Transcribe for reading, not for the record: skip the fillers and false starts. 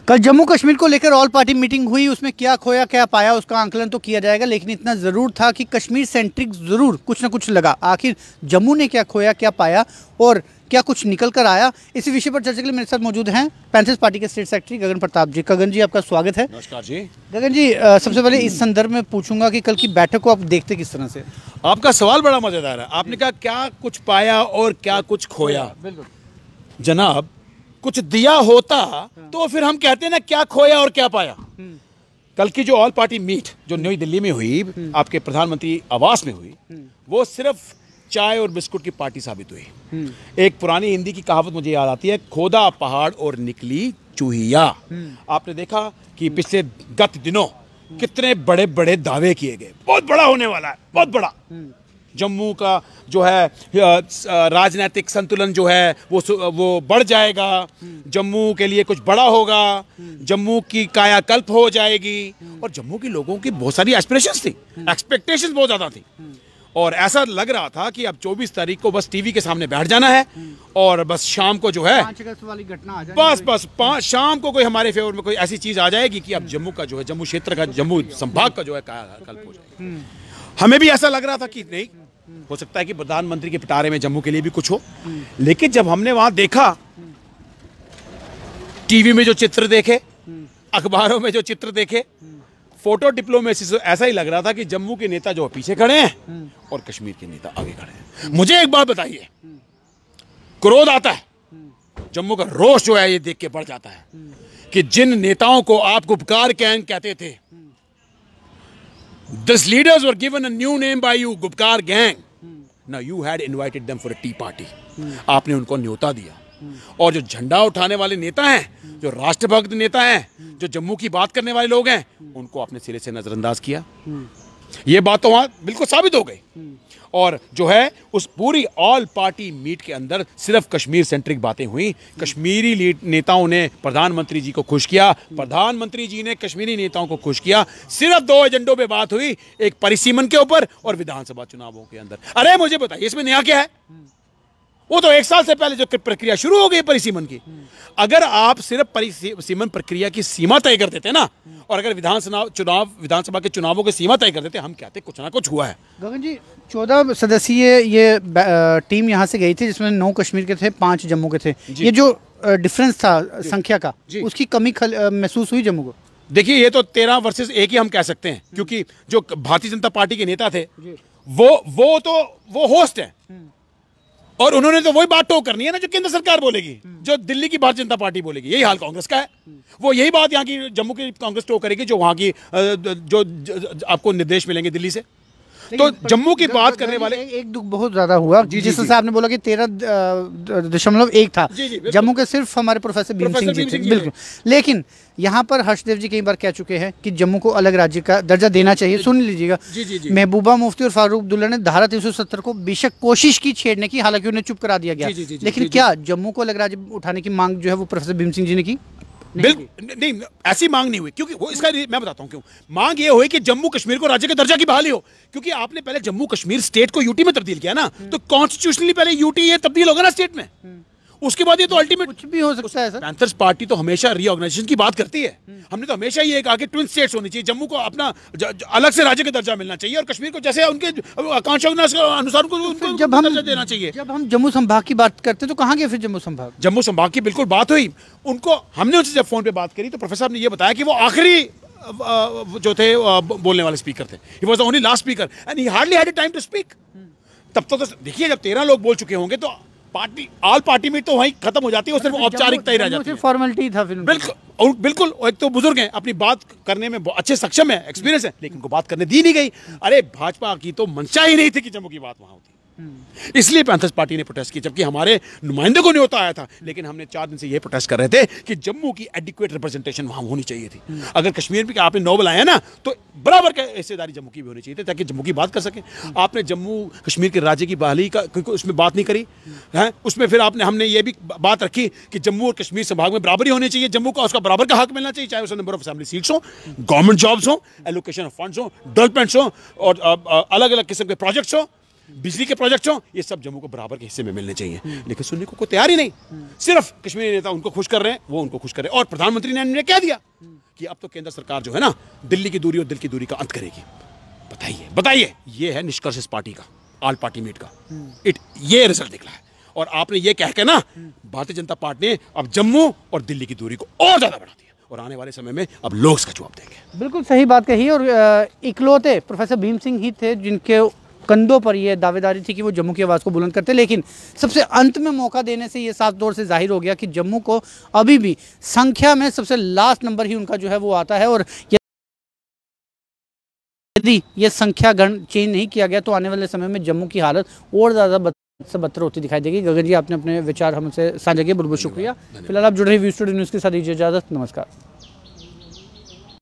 कल जम्मू कश्मीर को लेकर ऑल पार्टी मीटिंग हुई, उसमें क्या खोया क्या पाया उसका आंकलन तो किया जाएगा, लेकिन इतना ज़रूर था कि कश्मीर सेंट्रिक ज़रूर कुछ ना कुछ लगा। आखिर जम्मू ने क्या खोया क्या पाया और क्या कुछ निकल कर आया, इसी विषय पर चर्चा के लिए मेरे साथ मौजूद हैं पैंथर्स पार्टी के स्टेट सेक्रेटरी गगन प्रताप जी। गगन जी, आपका स्वागत है। नमस्कार जी। गगन जी, सबसे पहले इस संदर्भ में पूछूंगा कि कल की बैठक को आप देखते किस तरह से? आपका सवाल बड़ा मजेदार है। आपने कहा क्या कुछ पाया और क्या कुछ खोया। बिल्कुल जनाब, कुछ दिया होता तो फिर हम कहते ना क्या खोया और क्या पाया। कल की जो ऑल पार्टी मीट जो नई दिल्ली में हुई, आपके प्रधानमंत्री आवास में हुई, वो सिर्फ चाय और बिस्कुट की पार्टी साबित हुई। एक पुरानी हिंदी की कहावत मुझे याद आती है, खोदा पहाड़ और निकली चूहिया। आपने देखा कि पिछले गत दिनों कितने बड़े बड़े दावे किए गए, बहुत बड़ा होने वाला है, बहुत बड़ा। जम्मू का जो है राजनीतिक संतुलन जो है वो बढ़ जाएगा, जम्मू के लिए कुछ बड़ा होगा, जम्मू की कायाकल्प हो जाएगी। और जम्मू के लोगों की बहुत सारी एस्पिरेशंस थी, एक्सपेक्टेशंस बहुत ज्यादा थी। और ऐसा लग रहा था कि अब 24 तारीख को बस टीवी के सामने बैठ जाना है और बस शाम को जो है 5 अगस्त वाली घटना आ जाएगी। बस शाम को कोई हमारे फेवर में कोई ऐसी चीज आ जाएगी कि अब जम्मू का जो है, जम्मू क्षेत्र का, जम्मू संभाग का जो है कायाकल्प हो जाएगा। हमें भी ऐसा लग रहा था कि नहीं, हो सकता है कि प्रधानमंत्री के पिटारे में जम्मू के लिए भी कुछ हो। लेकिन जब हमने वहां देखा, टीवी में जो चित्र देखे, अखबारों में जो चित्र देखे, फोटो डिप्लोमेसी से ऐसा ही लग रहा था कि जम्मू के नेता जो पीछे खड़े हैं और कश्मीर के नेता आगे खड़े हैं। मुझे एक बात बताइए, क्रोध आता है, जम्मू का रोष जो है ये देख के बढ़ जाता है कि जिन नेताओं को आप गुपकार गैंग कहते थे, These leaders were given a new name by you, Gupkar gang. Now you had invited them for a tea party। आपने उनको न्योता दिया। और जो झंडा उठाने वाले नेता हैं, जो राष्ट्रभक्त नेता हैं, जो जम्मू की बात करने वाले लोग हैं, उनको आपने सिरे से नजरअंदाज किया। ये बात तो वहां बिल्कुल साबित हो गई। और जो है उस पूरी ऑल पार्टी मीट के अंदर सिर्फ कश्मीर सेंट्रिक बातें हुई। कश्मीरी नेताओं ने प्रधानमंत्री जी को खुश किया, प्रधानमंत्री जी ने कश्मीरी नेताओं को खुश किया। सिर्फ 2 एजेंडों पे बात हुई, एक परिसीमन के ऊपर और विधानसभा चुनावों के अंदर। अरे मुझे बताइए इसमें नया क्या है? वो तो 1 साल से पहले जो प्रक्रिया शुरू हो गई परिसीमन की। अगर आप सिर्फ परिसीमन प्रक्रिया की सीमा तय कर देते ना, और अगर विधानसभा के चुनावों की सीमा तय कर देते, हम कहते कुछ ना कुछ हुआ है। गगन जी, 14 सदस्यीय ये टीम यहाँ से गई थी, जिसमें 9 कश्मीर के थे, 5 जम्मू के थे। ये जो डिफरेंस था संख्या का, उसकी कमी महसूस हुई जम्मू को? देखिए, ये तो 13 वर्सेस 1 ही हम कह सकते हैं, क्योंकि जो भारतीय जनता पार्टी के नेता थे वो होस्ट है, और उन्होंने तो वही बात टोक करनी है ना जो केंद्र सरकार बोलेगी, जो दिल्ली की भारतीय जनता पार्टी बोलेगी। यही हाल कांग्रेस का है। वो यही बात यहाँ की जम्मू की कांग्रेस टोक करेगी जो वहां की जो आपको निर्देश मिलेंगे दिल्ली से। तो जम्मू की बात करने वाले एक दुख बहुत ज्यादा हुआ, जिस हिसाब ने बोला कि 13.1 था। जम्मू के सिर्फ हमारे प्रोफेसर भीम सिंह जी थे। बिल्कुल। लेकिन यहाँ पर हर्षदेव जी कई बार कह चुके हैं कि जम्मू को अलग राज्य का दर्जा देना चाहिए। सुन लीजिएगा, महबूबा मुफ्ती और फारूक अब्दुल्ला ने धारा 370 को बेशक कोशिश की छेड़ने की, हालांकि उन्हें चुप करा दिया गया। लेकिन क्या जम्मू को अलग राज्य उठाने की मांग जो है वो प्रोफेसर भीम सिंह जी ने की? नहीं, ऐसी मांग नहीं हुई, क्योंकि वो इसका मैं बताता हूं क्यों। मांग ये हुई कि जम्मू कश्मीर को राज्य का दर्जा की बहाली हो, क्योंकि आपने पहले जम्मू कश्मीर स्टेट को यूटी में तब्दील किया ना, तो कॉन्स्टिट्यूशनली पहले यूटी ये तब्दील होगा ना स्टेट में, उसके बाद ये तो अल्टीमेट कुछ भी हो सकता है। सर, पैंथर्स पार्टी तो हमेशा रीऑर्गेनाइजेशन की बात करती है। हमने तो हमेशा ये कहा कि ट्विन स्टेट्स होनी चाहिए, जम्मू को अपना अलग से राज्य का दर्जा मिलना चाहिए और कश्मीर को जैसे उनके आकांक्षा अनुसार उनको दर्जा देना चाहिए। जब हम जम्मू संभाग की बात करते हैं तो कहाँ गए फिर जम्मू संभाग? जम्मू संभाग की बिल्कुल बात हुई। उनको हमने उनसे जब फोन पे बात करी तो प्रोफेसर साहब ने ये बताया कि वो आखिरी जो थे बोलने वाले स्पीकर थे। He was the only last speaker and he hardly had time to speak. तब तो देखिए, जब 13 लोग बोल चुके होंगे तो ऑल पार्टी मीट तो वहीं खत्म हो जाती है, सिर्फ औपचारिकता ही रह जाती है, फॉर्मेलिटी था फिर। बिल्कुल। एक तो बुजुर्ग हैं, अपनी बात करने में अच्छे सक्षम है, एक्सपीरियंस है, लेकिन उनको बात करने दी नहीं गई। अरे भाजपा की तो मंशा ही नहीं थी कि जम्मू की बात वहां होती, इसलिए पैंथर्स पार्टी ने प्रोटेस्ट की, जबकि हमारे नुमाइंदे को न्योता आया था। लेकिन हमने 4 दिन से यह प्रोटेस्ट कर रहे थे कि जम्मू की एडिक्वेट रिप्रेजेंटेशन वहां होनी चाहिए थी। अगर कश्मीर में आपने 9 बुलाया ना, तो बराबर का हिस्सेदारी जम्मू की भी होनी चाहिए थी, ताकि जम्मू की बात कर सके। आपने जम्मू कश्मीर के राज्य की बहाली का उसमें बात नहीं करी है। उसमें फिर हमने ये भी बात रखी कि जम्मू और कश्मीर संभाग में बराबरी होनी चाहिए, जम्मू को उसका बराबर का हक मिलना चाहिए, चाहे उसका नंबर ऑफ असेंबली सीट्स हो, गवर्नमेंट जॉब्स हो, एलोकेशन ऑफ फंड्स हो, डेवलपमेंट्स हो, और अलग अलग किस्म के प्रोजेक्ट्स हो। बिजली के प्रोजेक्ट्स हों, ये सब जम्मू को बराबर के हिस्से में मिलने चाहिए। लेकिन सुनने को कोई तैयार ही नहीं, सिर्फ कश्मीरी नेता उनको खुश कर रहे हैं, वो उनको खुश कर रहे हैं। और प्रधानमंत्री ने उन्हें कह दिया कि अब तो केंद्र सरकार जो है ना, दिल्ली की दूरी और दिल की दूरी का अंत करेगी। बताइए बताइए, ये है निष्कर्ष इस पार्टी का, ऑल पार्टी मीट का। ये रिजल्ट निकला है। और आपने ये कह के ना, भारतीय जनता पार्टी ने अब जम्मू और दिल्ली की दूरी को और ज्यादा बढ़ा दिया, और आने वाले समय में अब लोग इसका जवाब देंगे। बिल्कुल सही बात कही। और इकलौते प्रोफेसर भीम सिंह ही थे जिनके कंधों पर ये दावेदारी थी कि वो जम्मू की आवाज़ को बुलंद करते। लेकिन सबसे अंत में मौका देने से ये साफ तौर से जाहिर हो गया कि जम्मू को अभी भी संख्या में सबसे लास्ट नंबर ही उनका जो है वो आता है। और यदि ये संख्या गण चेंज नहीं किया गया तो आने वाले समय में जम्मू की हालत और ज़्यादा बदतर होती दिखाई देगी। गगन जी, आपने अपने विचार हमसे साझा किए, बहुत बहुत शुक्रिया। फिलहाल आप जुड़ रहे व्यू स्टूडियो न्यूज़ के साथ, दीजिए इजाज़त, नमस्कार।